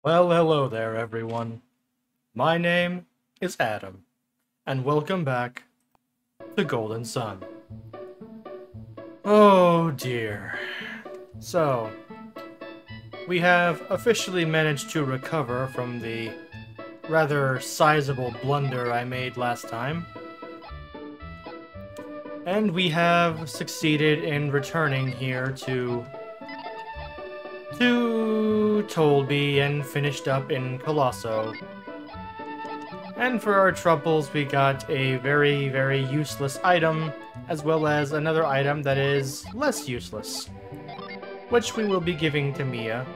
Well, hello there, everyone. My name is Adam, and welcome back to Golden Sun. Oh dear. So, we have officially managed to recover from the rather sizable blunder I made last time. And we have succeeded in returning here to Tolby and finished up in Colosso. And for our troubles, we got a very, very useless item, as well as another item that is less useless, which we will be giving to Mia.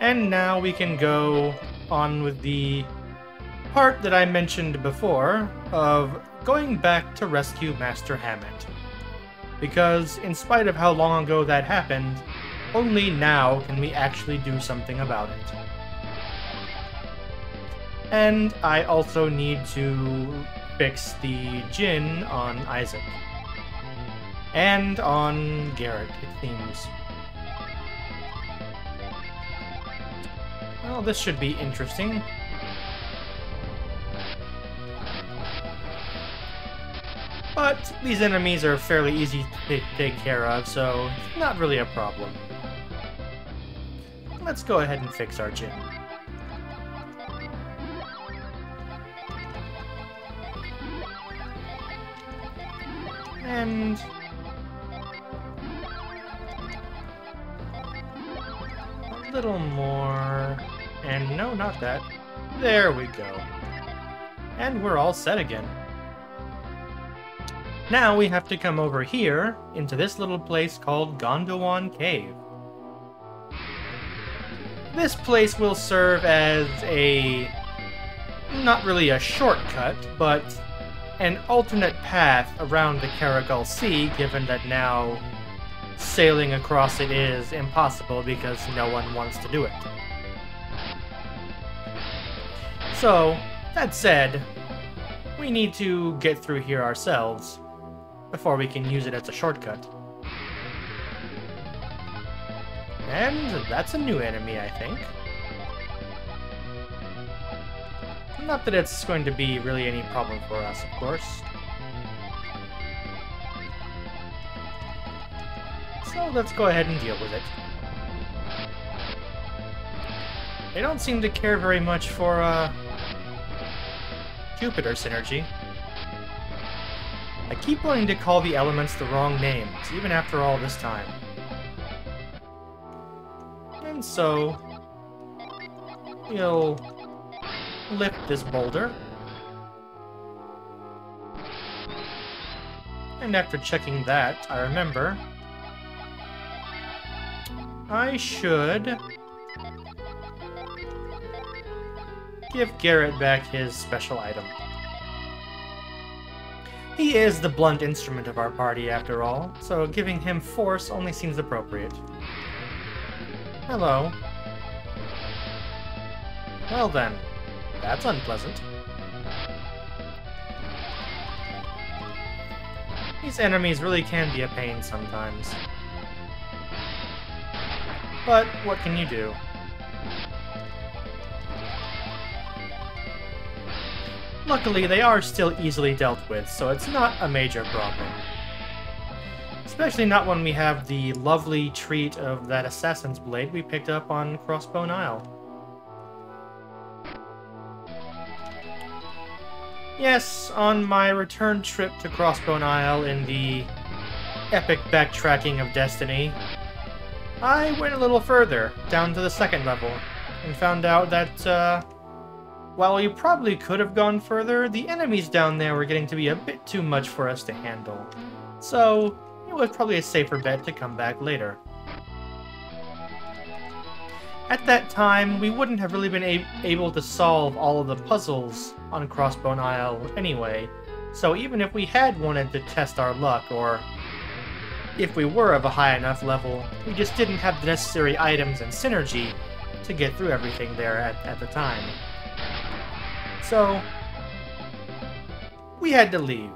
And now we can go on with the part that I mentioned before of going back to rescue Master Hammett. Because in spite of how long ago that happened, only now can we actually do something about it. And I also need to fix the Djinn on Isaac. And on Garrett, it seems. Well, this should be interesting. But these enemies are fairly easy to take care of, so it's not really a problem. Let's go ahead and fix our Djinn. And a little more. And no, not that. There we go. And we're all set again. Now we have to come over here into this little place called Gondowan Cave. This place will serve as not really a shortcut, but an alternate path around the Caragul Sea, given that now sailing across it is impossible because no one wants to do it. So, that said, we need to get through here ourselves before we can use it as a shortcut. And that's a new enemy, I think. Not that it's going to be really any problem for us, of course. So let's go ahead and deal with it. They don't seem to care very much for, Jupiter synergy. I keep wanting to call the elements the wrong names, even after all this time. And so, we'll lift this boulder. And after checking that, I remember I should give Garrett back his special item. He is the blunt instrument of our party, after all, so giving him force only seems appropriate. Hello. Well then, that's unpleasant. These enemies really can be a pain sometimes. But what can you do? Luckily, they are still easily dealt with, so it's not a major problem. Especially not when we have the lovely treat of that Assassin's Blade we picked up on Crossbone Isle. Yes, on my return trip to Crossbone Isle in the epic backtracking of Destiny, I went a little further, down to the second level, and found out that, while we probably could have gone further, the enemies down there were getting to be a bit too much for us to handle. So, it was probably a safer bet to come back later. At that time, we wouldn't have really been able to solve all of the puzzles on Crossbone Isle anyway, so even if we had wanted to test our luck, or if we were of a high enough level, we just didn't have the necessary items and synergy to get through everything there at the time. So, we had to leave.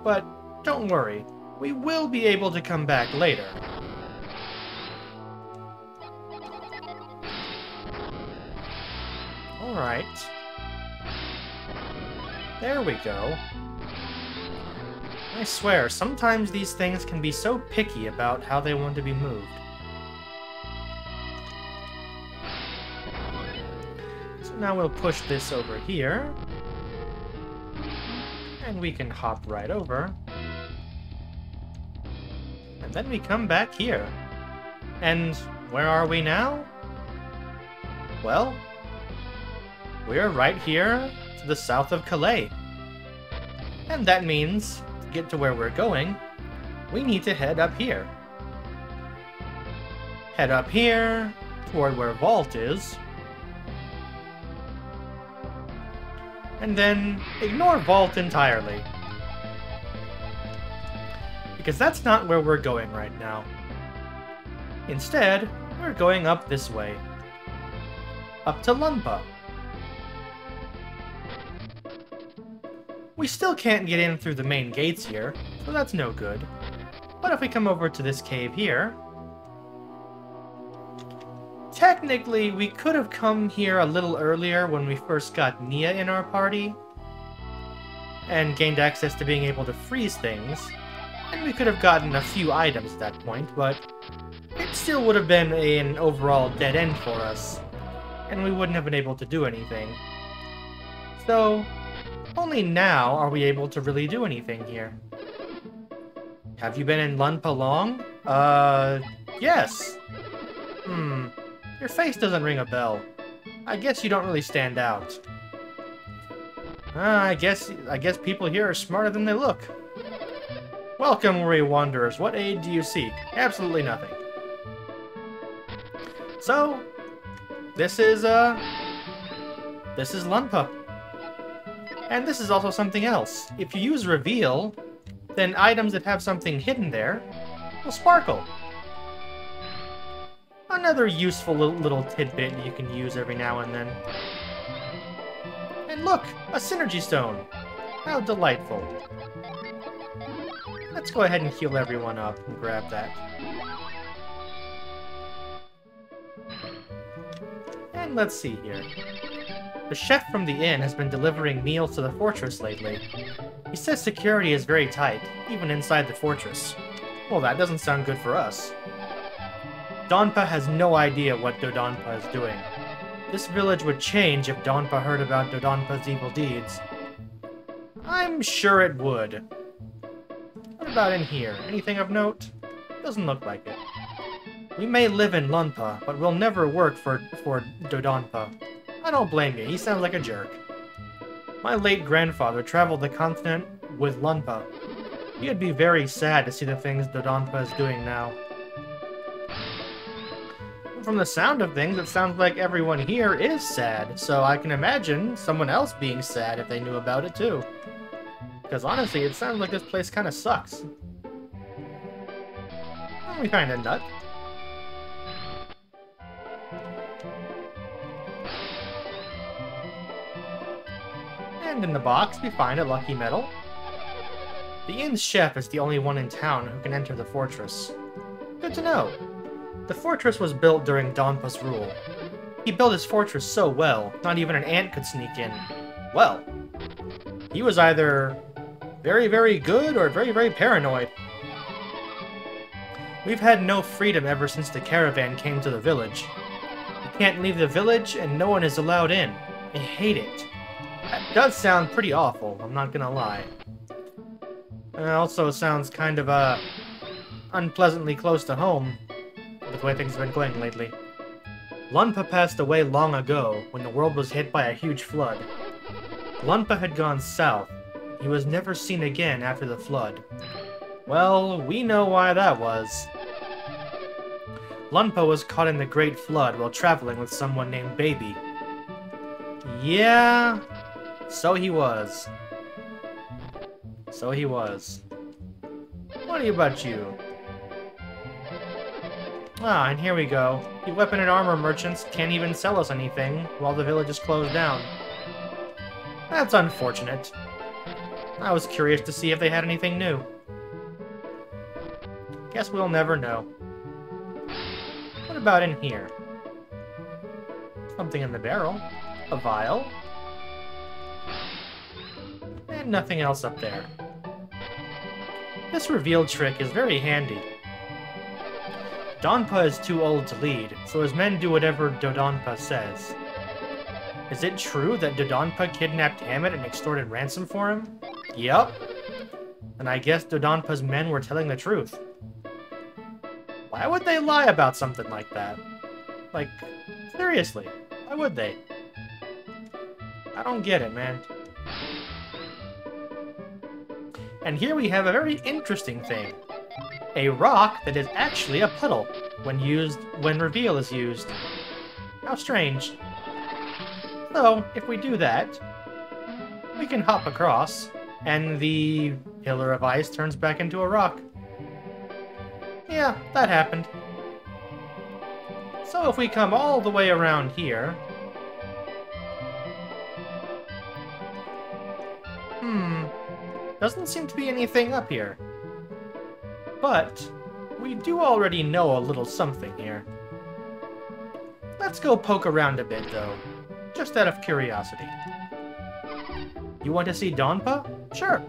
But don't worry, we will be able to come back later. Alright. There we go. I swear, sometimes these things can be so picky about how they want to be moved. So now we'll push this over here. And we can hop right over. And then we come back here. And where are we now? Well, we're right here to the south of Calais. And that means, to get to where we're going, we need to head up here. Head up here, toward where Vault is. And then ignore Vault entirely. Because that's not where we're going right now. Instead, we're going up this way. Up to Lunpa. We still can't get in through the main gates here, so that's no good. But if we come over to this cave here... Technically, we could have come here a little earlier when we first got Nia in our party. And gained access to being able to freeze things. And we could have gotten a few items at that point, but... it still would have been an overall dead end for us. And we wouldn't have been able to do anything. So... only now are we able to really do anything here. Have you been in Lunpa long? Yes. Your face doesn't ring a bell. I guess you don't really stand out. I guess people here are smarter than they look. Welcome, weary wanderers. What aid do you seek? Absolutely nothing. So, this is Lunpa. And this is also something else. If you use Reveal, then items that have something hidden there will sparkle. Another useful little tidbit you can use every now and then. And look! A Synergy Stone! How delightful. Let's go ahead and heal everyone up and grab that. And let's see here. The chef from the inn has been delivering meals to the fortress lately. He says security is very tight, even inside the fortress. Well, that doesn't sound good for us. Donpa has no idea what Dodonpa is doing. This village would change if Donpa heard about Dodonpa's evil deeds. I'm sure it would. What about in here? Anything of note? Doesn't look like it. We may live in Lunpa, but we'll never work for Dodonpa. I don't blame you, he sounds like a jerk. My late grandfather traveled the continent with Lunpa. He'd be very sad to see the things Dodonpa is doing now. From the sound of things, it sounds like everyone here is sad, so I can imagine someone else being sad if they knew about it too. Because honestly, it sounds like this place kind of sucks. We find a nut. And in the box, we find a lucky medal. The inn's chef is the only one in town who can enter the fortress. Good to know. The fortress was built during Donpa's rule. He built his fortress so well, not even an ant could sneak in. Well, he was either very, very good or very, very paranoid. We've had no freedom ever since the caravan came to the village. You can't leave the village and no one is allowed in. I hate it. That does sound pretty awful, I'm not gonna lie. It also sounds kind of, unpleasantly close to home, with the way things have been going lately. Lunpa passed away long ago, when the world was hit by a huge flood. Lunpa had gone south. He was never seen again after the flood. Well, we know why that was. Lunpa was caught in the Great Flood while traveling with someone named Baby. Yeah, so he was. So he was. What about you? Ah, and here we go. The weapon and armor merchants can't even sell us anything while the village is closed down. That's unfortunate. I was curious to see if they had anything new. Guess we'll never know. What about in here? Something in the barrel. A vial. And nothing else up there. This reveal trick is very handy. Donpa is too old to lead, so his men do whatever Dodonpa says. Is it true that Dodonpa kidnapped Hammett and extorted ransom for him? Yup. And I guess Dodonpa's men were telling the truth. Why would they lie about something like that? Like, seriously, why would they? I don't get it, man. And here we have a very interesting thing. A rock that is actually a puddle when reveal is used. How strange. So, if we do that, we can hop across, and the pillar of ice turns back into a rock. Yeah, that happened. So if we come all the way around here... Doesn't seem to be anything up here. But we do already know a little something here. Let's go poke around a bit, though. Just out of curiosity. You want to see Donpa? Sure.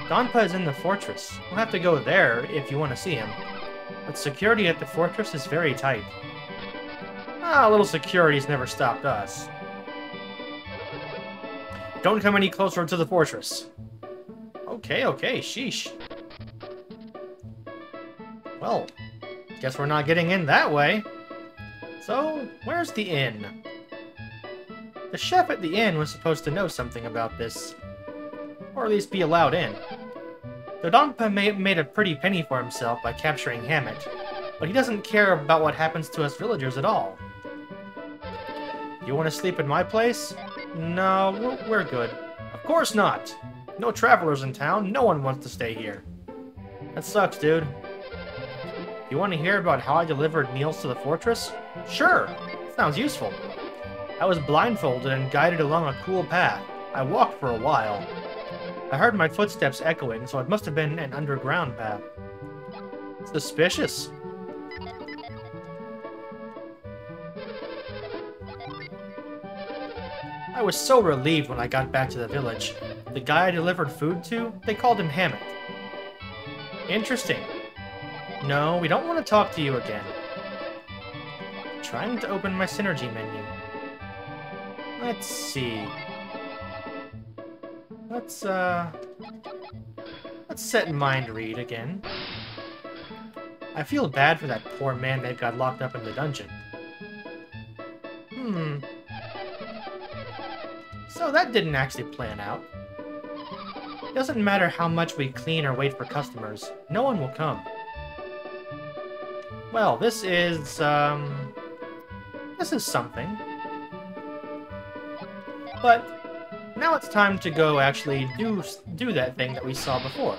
Donpa is in the fortress. We'll have to go there if you want to see him. But security at the fortress is very tight. A little security's never stopped us. Don't come any closer to the fortress. Okay, sheesh. Well, guess we're not getting in that way. So, where's the inn? The chef at the inn was supposed to know something about this. Or at least be allowed in. Dodonpa made a pretty penny for himself by capturing Hammett, but he doesn't care about what happens to us villagers at all. You want to sleep in my place? No, we're good. Of course not! No travelers in town, no one wants to stay here. That sucks, dude. You want to hear about how I delivered meals to the fortress? Sure! Sounds useful. I was blindfolded and guided along a cool path. I walked for a while. I heard my footsteps echoing, so it must have been an underground path. Suspicious. I was so relieved when I got back to the village. The guy I delivered food to, they called him Hammett. Interesting. No, we don't want to talk to you again. Trying to open my synergy menu. Let's see. Let's set mind read again. I feel bad for that poor man that got locked up in the dungeon. So that didn't actually plan out. It doesn't matter how much we clean or wait for customers, no one will come. Well, this is something. But now it's time to go actually do that thing that we saw before.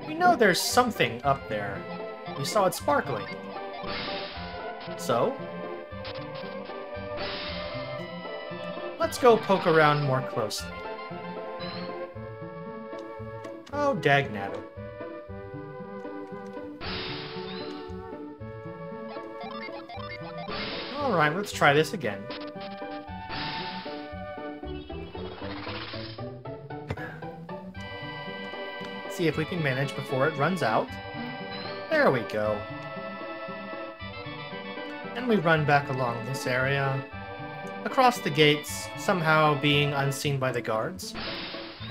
We know there's something up there. We saw it sparkling. So, let's go poke around more closely. Oh, dagnabbit. Alright, let's try this again. See if we can manage before it runs out. There we go. And we run back along this area, across the gates, somehow being unseen by the guards.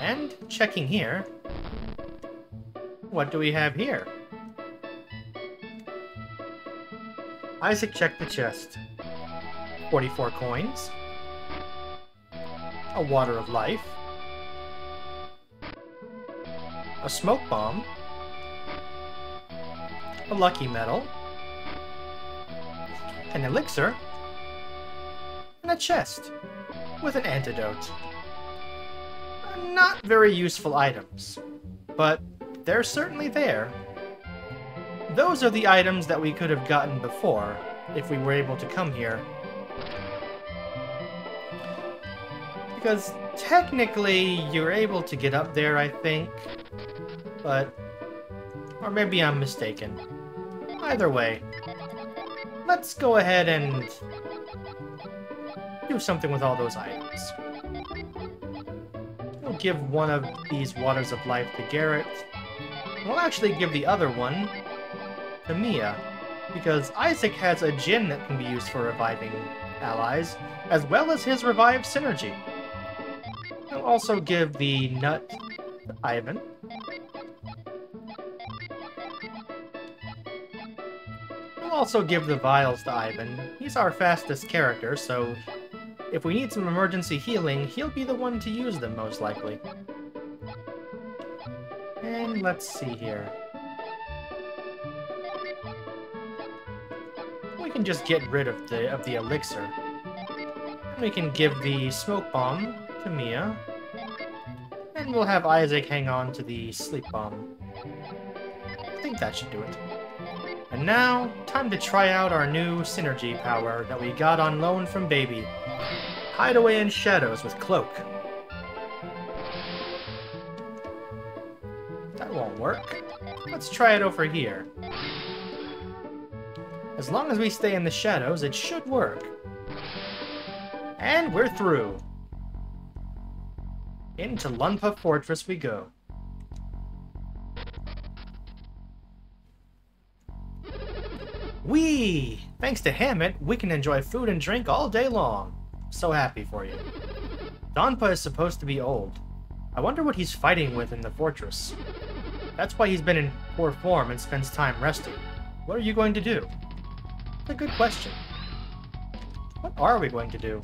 And checking here. What do we have here? Isaac checked the chest. 44 coins. A water of life. A smoke bomb. A lucky medal. An elixir. And a chest with an antidote. Not very useful items, but they're certainly there. Those are the items that we could have gotten before, if we were able to come here. Because technically, you're able to get up there, I think. But, or maybe I'm mistaken. Either way, let's go ahead and do something with all those items. We'll give one of these Waters of Life to Garrett. We'll actually give the other one to Mia, because Isaac has a gin that can be used for reviving allies, as well as his revived synergy. We'll also give the nut to Ivan. We'll also give the vials to Ivan. He's our fastest character, so if we need some emergency healing, he'll be the one to use them, most likely. And let's see here. We can just get rid of the elixir. We can give the smoke bomb to Mia. And we'll have Isaac hang on to the sleep bomb. I think that should do it. And now, time to try out our new synergy power that we got on loan from Baby. Hide away in shadows with Cloak. That won't work. Let's try it over here. As long as we stay in the shadows, it should work. And we're through. Into Lunpa Fortress we go. Whee! Thanks to Hammett, we can enjoy food and drink all day long. So happy for you. Donpa is supposed to be old. I wonder what he's fighting with in the fortress. That's why he's been in poor form and spends time resting. What are you going to do? That's a good question. What are we going to do?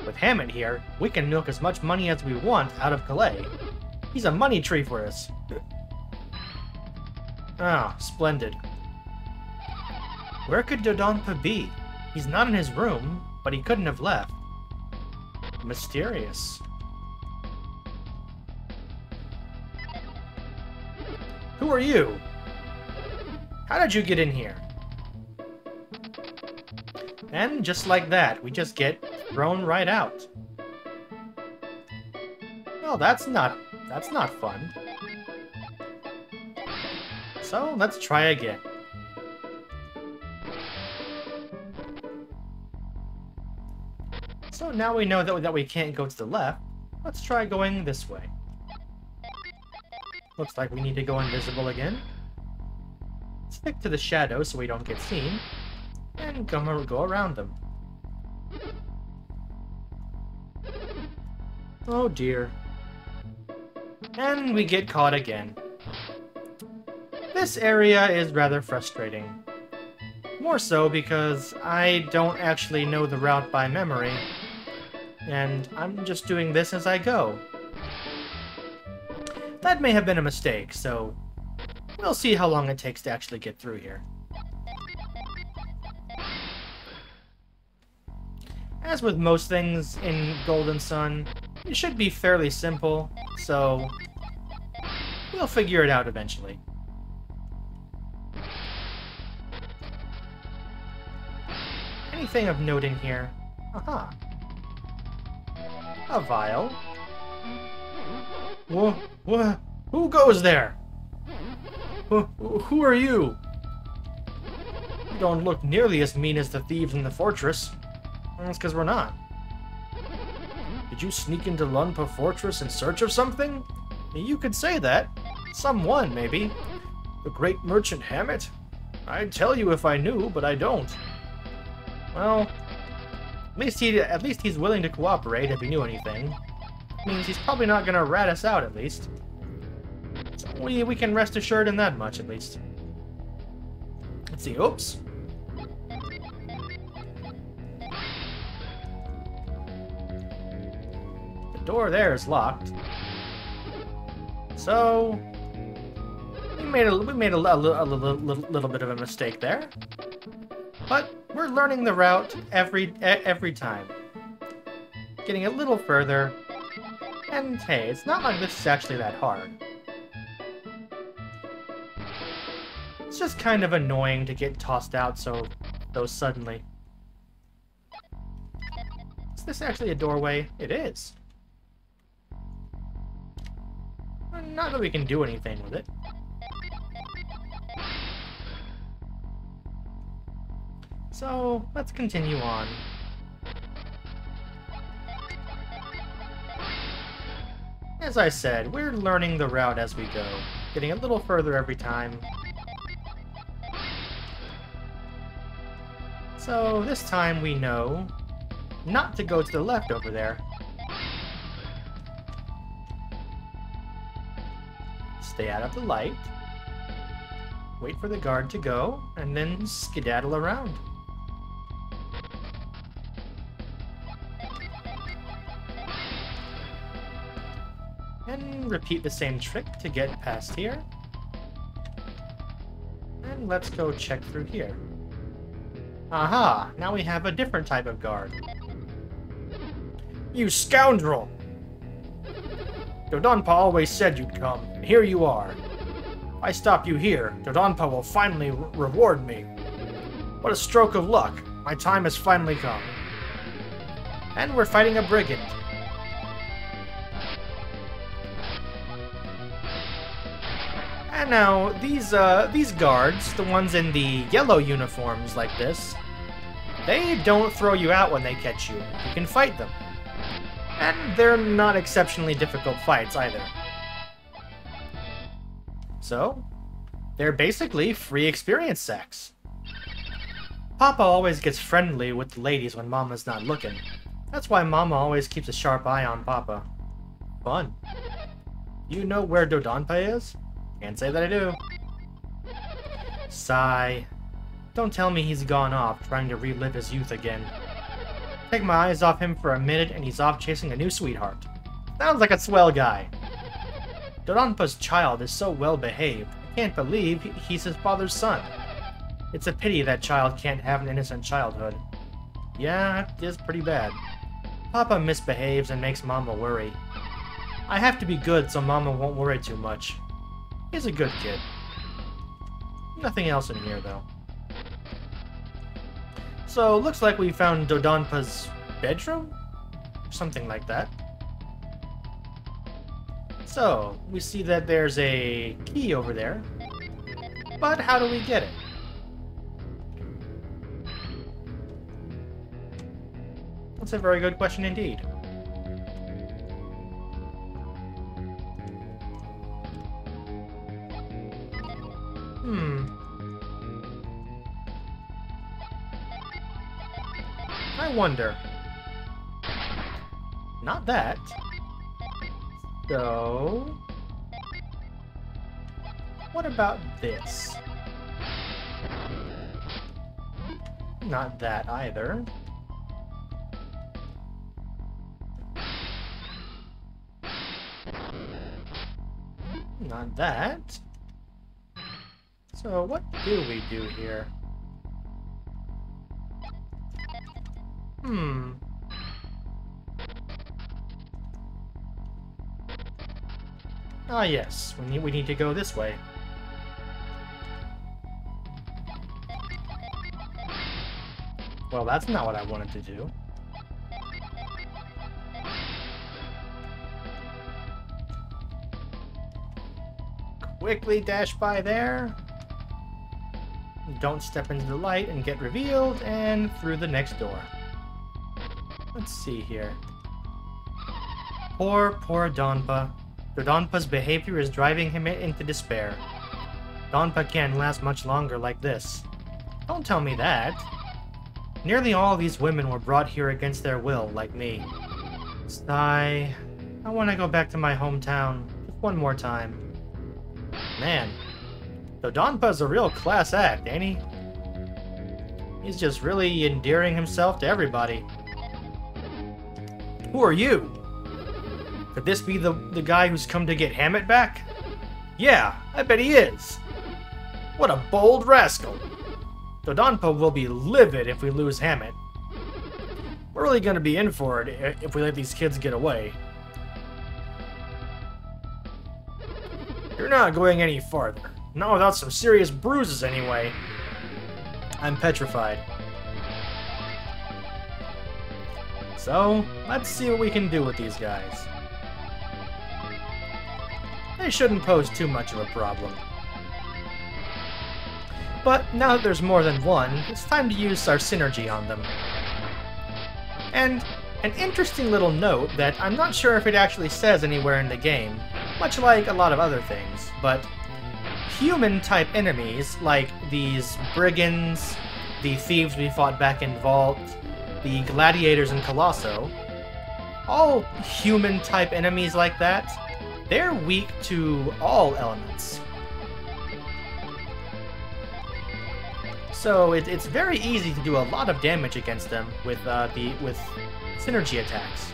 With Hammett here, we can milk as much money as we want out of Calais. He's a money tree for us. Ah, splendid. Where could Dodonpa be? He's not in his room, but he couldn't have left. Mysterious. Who are you? How did you get in here? And just like that, we just get thrown right out. Well, that's not fun. So, let's try again. So now we know that we can't go to the left. Let's try going this way. Looks like we need to go invisible again. Stick to the shadows so we don't get seen. And go around them. Oh dear. And we get caught again. This area is rather frustrating. More so because I don't actually know the route by memory. And I'm just doing this as I go. That may have been a mistake, so we'll see how long it takes to actually get through here. As with most things in Golden Sun, it should be fairly simple, so we'll figure it out eventually. Anything of note in here? Aha. A vial. Who goes there? Who are you? You don't look nearly as mean as the thieves in the fortress. That's because we're not. Did you sneak into Lunpa Fortress in search of something? You could say that. Someone, maybe. The great merchant Hammett? I'd tell you if I knew, but I don't. Well, at least he's willing to cooperate if he knew anything. Means he's probably not gonna rat us out, at least. So we can rest assured in that much, at least. Let's see. Oops. The door there is locked. So we made a little bit of a mistake there. But we're learning the route every time. Getting a little further. And hey, it's not like this is actually that hard. It's just kind of annoying to get tossed out so suddenly. Is this actually a doorway? It is. Not that we can do anything with it. So, let's continue on. As I said, we're learning the route as we go, getting a little further every time. So this time we know not to go to the left over there. Stay out of the light. Wait for the guard to go, and then skedaddle around. And repeat the same trick to get past here. And let's go check through here. Aha! Now we have a different type of guard. You scoundrel! Dodonpa always said you'd come, and here you are. If I stop you here, Dodonpa will finally reward me. What a stroke of luck. My time has finally come. And we're fighting a brigand. And now, these guards, the ones in the yellow uniforms like this, they don't throw you out when they catch you. You can fight them. And they're not exceptionally difficult fights either. So, they're basically free experience sacks. Papa always gets friendly with the ladies when Mama's not looking. That's why Mama always keeps a sharp eye on Papa. Fun. You know where Dodonpa is? Can't say that I do. Sigh. Don't tell me he's gone off, trying to relive his youth again. Take my eyes off him for a minute and he's off chasing a new sweetheart. Sounds like a swell guy. Dodonpa's child is so well behaved. I can't believe he's his father's son. It's a pity that child can't have an innocent childhood. Yeah, it is pretty bad. Papa misbehaves and makes Mama worry. I have to be good so Mama won't worry too much. He's a good kid. Nothing else in here, though. So, looks like we found Dodonpa's bedroom? Something like that. So, we see that there's a key over there. But how do we get it? That's a very good question indeed. I wonder. Not that. So... what about this? Not that either. Not that. So what do we do here? Ah yes, we need to go this way. Well, that's not what I wanted to do. Quickly dash by there. Don't step into the light and get revealed, and through the next door. Let's see here. Poor Donpa. Dodonpa's behavior is driving him into despair. Donpa can't last much longer like this. Don't tell me that. Nearly all these women were brought here against their will, like me. Sigh. I want to go back to my hometown. Just one more time. Man. Dodonpa's a real class act, ain't he? He's just really endearing himself to everybody. Who are you? Could this be the guy who's come to get Hammett back? Yeah, I bet he is. What a bold rascal. Dodonpa will be livid if we lose Hammett. We're really gonna be in for it if we let these kids get away. You're not going any farther. Not without some serious bruises, anyway. I'm petrified. So, let's see what we can do with these guys. They shouldn't pose too much of a problem. But now that there's more than one, it's time to use our synergy on them. And An interesting little note that I'm not sure if it actually says anywhere in the game, much like a lot of other things, but human-type enemies, like these brigands, the thieves we fought back in Vault, the gladiators in Colosso, all human-type enemies like that, they're weak to all elements. So it's very easy to do a lot of damage against them with synergy attacks.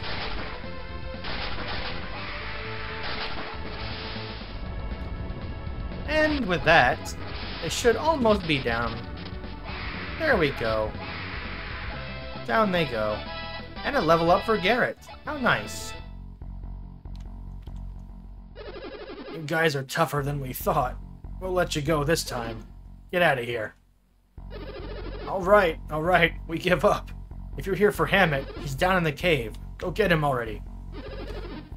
And with that, they should almost be down. There we go. Down they go. And a level up for Garrett. How nice. You guys are tougher than we thought. We'll let you go this time. Get out of here. Alright, we give up. If you're here for Hammett, he's down in the cave. Go get him already.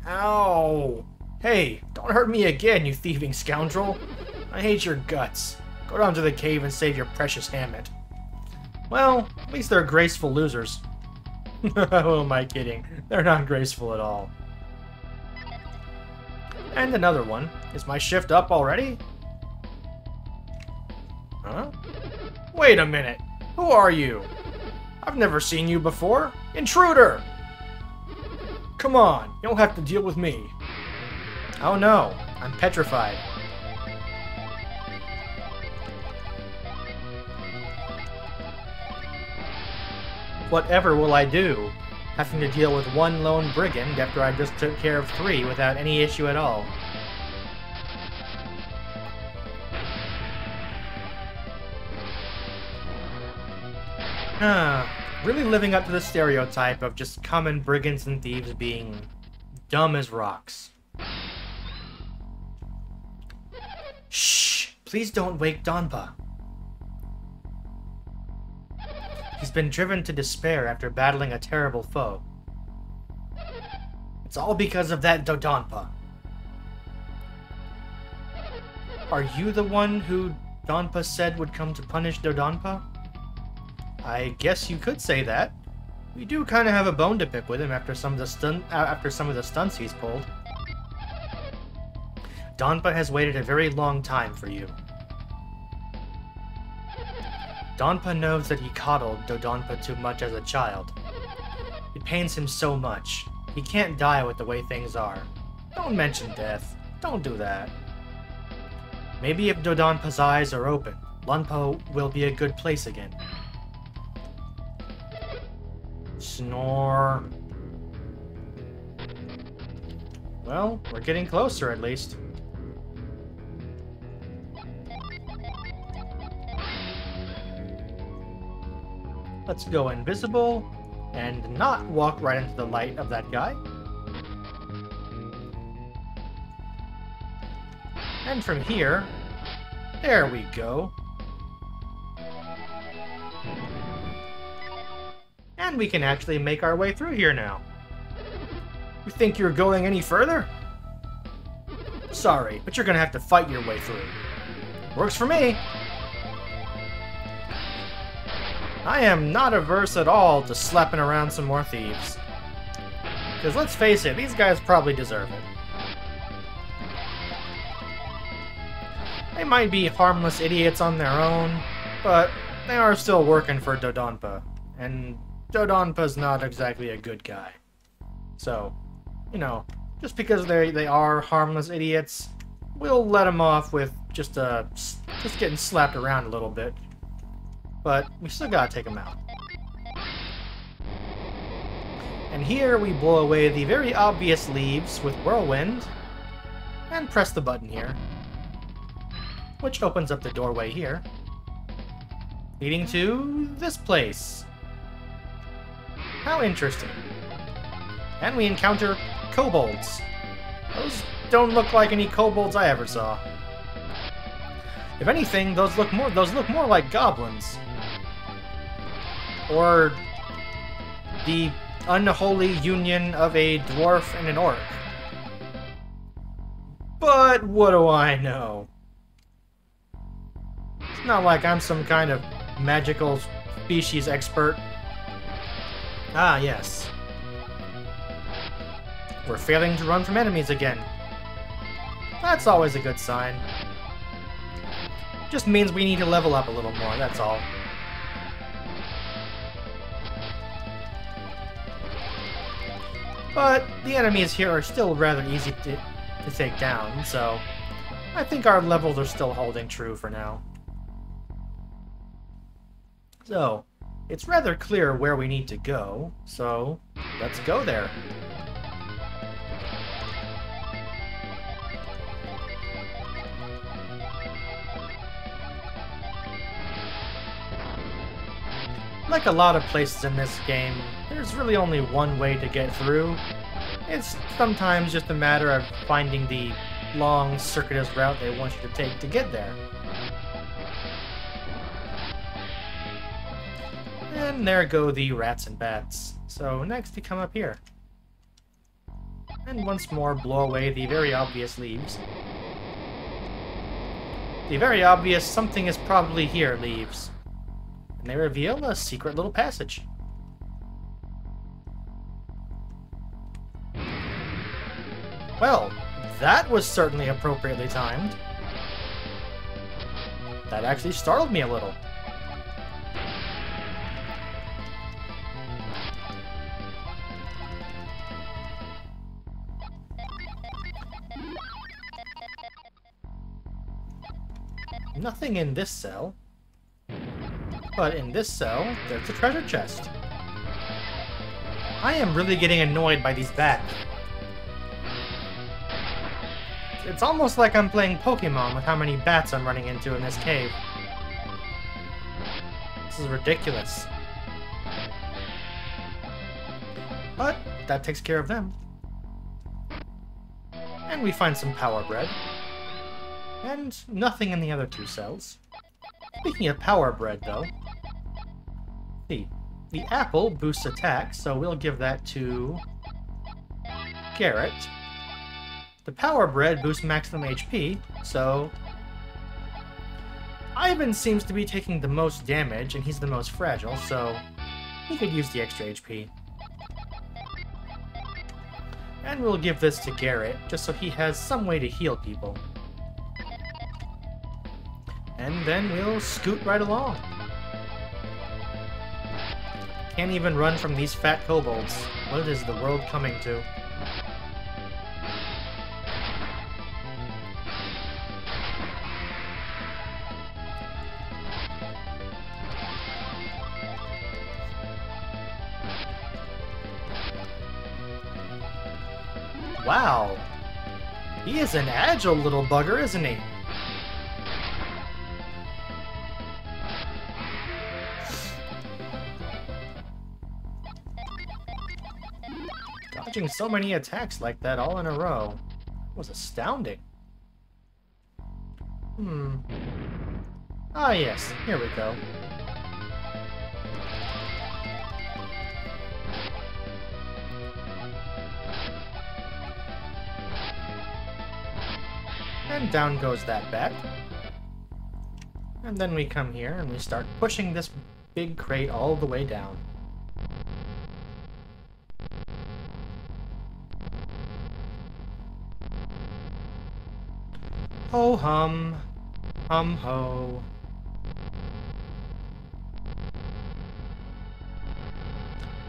Ow! Hey, don't hurt me again, you thieving scoundrel. I hate your guts. Go down to the cave and save your precious Hammett. Well, at least they're graceful losers. Who am I kidding? They're not graceful at all. And another one. Is my shift up already? Huh? Wait a minute. Who are you? I've never seen you before. Intruder! Come on, you don't have to deal with me. Oh no, I'm petrified. Whatever will I do? Having to deal with one lone brigand after I just took care of 3 without any issue at all. Really living up to the stereotype of just common brigands and thieves being dumb as rocks. Shh! Please don't wake Donpa. He's been driven to despair after battling a terrible foe. It's all because of that Dodonpa. Are you the one who Donpa said would come to punish Dodonpa? I guess you could say that. We do kind of have a bone to pick with him after some of the stunts he's pulled. Donpa has waited a very long time for you. Donpa knows that he coddled Dodonpa too much as a child. It pains him so much. He can't die with the way things are. Don't mention death. Don't do that. Maybe if Dodonpa's eyes are open, Lunpo will be a good place again. Snore. Well, we're getting closer at least. Let's go invisible and not walk right into the light of that guy. And from here, there we go. And we can actually make our way through here now. You think you're going any further? Sorry, but you're gonna have to fight your way through. Works for me. I am not averse at all to slapping around some more thieves. Because let's face it, these guys probably deserve it. They might be harmless idiots on their own, but they are still working for Dodonpa. And Dodonpa's not exactly a good guy. So, you know, just because they are harmless idiots, we'll let them off with just getting slapped around a little bit. But we still gotta take them out. And here we blow away the very obvious leaves with Whirlwind, and press the button here, which opens up the doorway here, leading to this place. How interesting. And we encounter kobolds. Those don't look like any kobolds I ever saw. If anything, those look more like goblins. Or the unholy union of a dwarf and an orc. But what do I know? It's not like I'm some kind of magical species expert. Ah, yes. We're failing to run from enemies again. That's always a good sign. Just means we need to level up a little more, that's all. But the enemies here are still rather easy to take down, so I think our levels are still holding true for now. So, it's rather clear where we need to go, so let's go there. Like a lot of places in this game, there's really only one way to get through. It's sometimes just a matter of finding the long, circuitous route they want you to take to get there. And there go the rats and bats. So next we come up here. And once more blow away the very obvious leaves. The very obvious something is probably here leaves. And they reveal a secret little passage. Well, that was certainly appropriately timed. That actually startled me a little. Nothing in this cell. But in this cell, there's a treasure chest. I am really getting annoyed by these bats. It's almost like I'm playing Pokemon with how many bats I'm running into in this cave. This is ridiculous. But that takes care of them. And we find some power bread. And nothing in the other two cells. Speaking of power bread, though, the apple boosts attack, so we'll give that to Garrett. The power bread boosts maximum HP, so Ivan seems to be taking the most damage, and he's the most fragile, so he could use the extra HP. And we'll give this to Garrett, just so he has some way to heal people. And then we'll scoot right along. Can't even run from these fat kobolds. What is the world coming to? Wow! He is an agile little bugger, isn't he? Dodging so many attacks like that all in a row was astounding. Ah yes, here we go. And down goes that bat. And then we come here and we start pushing this big crate all the way down. Ho hum, hum ho.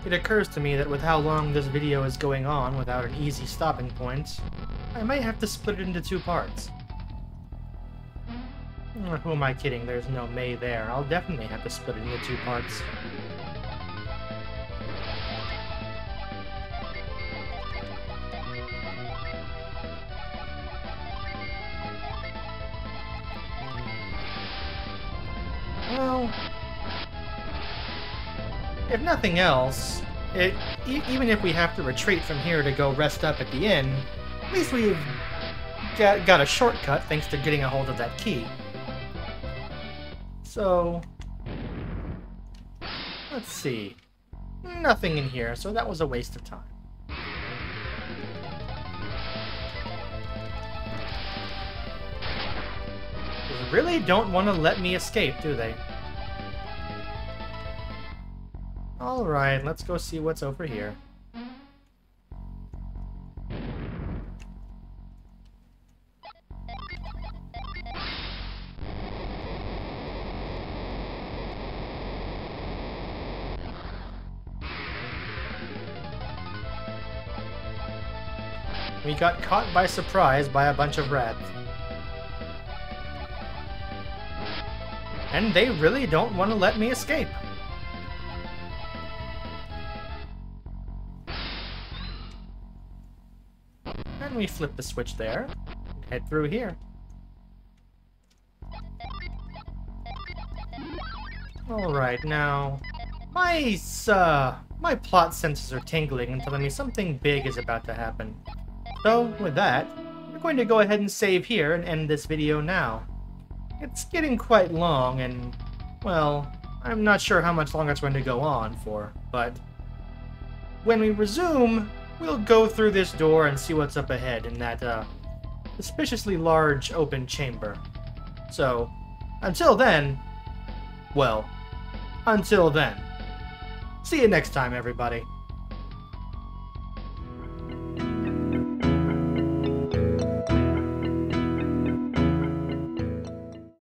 It occurs to me that with how long this video is going on without an easy stopping point, I might have to split it into two parts. Who am I kidding? There's no May there. I'll definitely have to split it into two parts. Well, if nothing else, even if we have to retreat from here to go rest up at the inn, at least we've got a shortcut thanks to getting a hold of that key. So, let's see. Nothing in here, so that was a waste of time. They really don't want to let me escape, do they? Alright, let's go see what's over here. We got caught by surprise by a bunch of rats. And they really don't want to let me escape. And we flip the switch there, and head through here. Alright, now, my plot senses are tingling and telling me something big is about to happen. So, with that, we're going to go ahead and save here and end this video now. It's getting quite long and, well, I'm not sure how much longer it's going to go on for, but when we resume, we'll go through this door and see what's up ahead in that, suspiciously large open chamber. So, until then, well, until then. See you next time, everybody.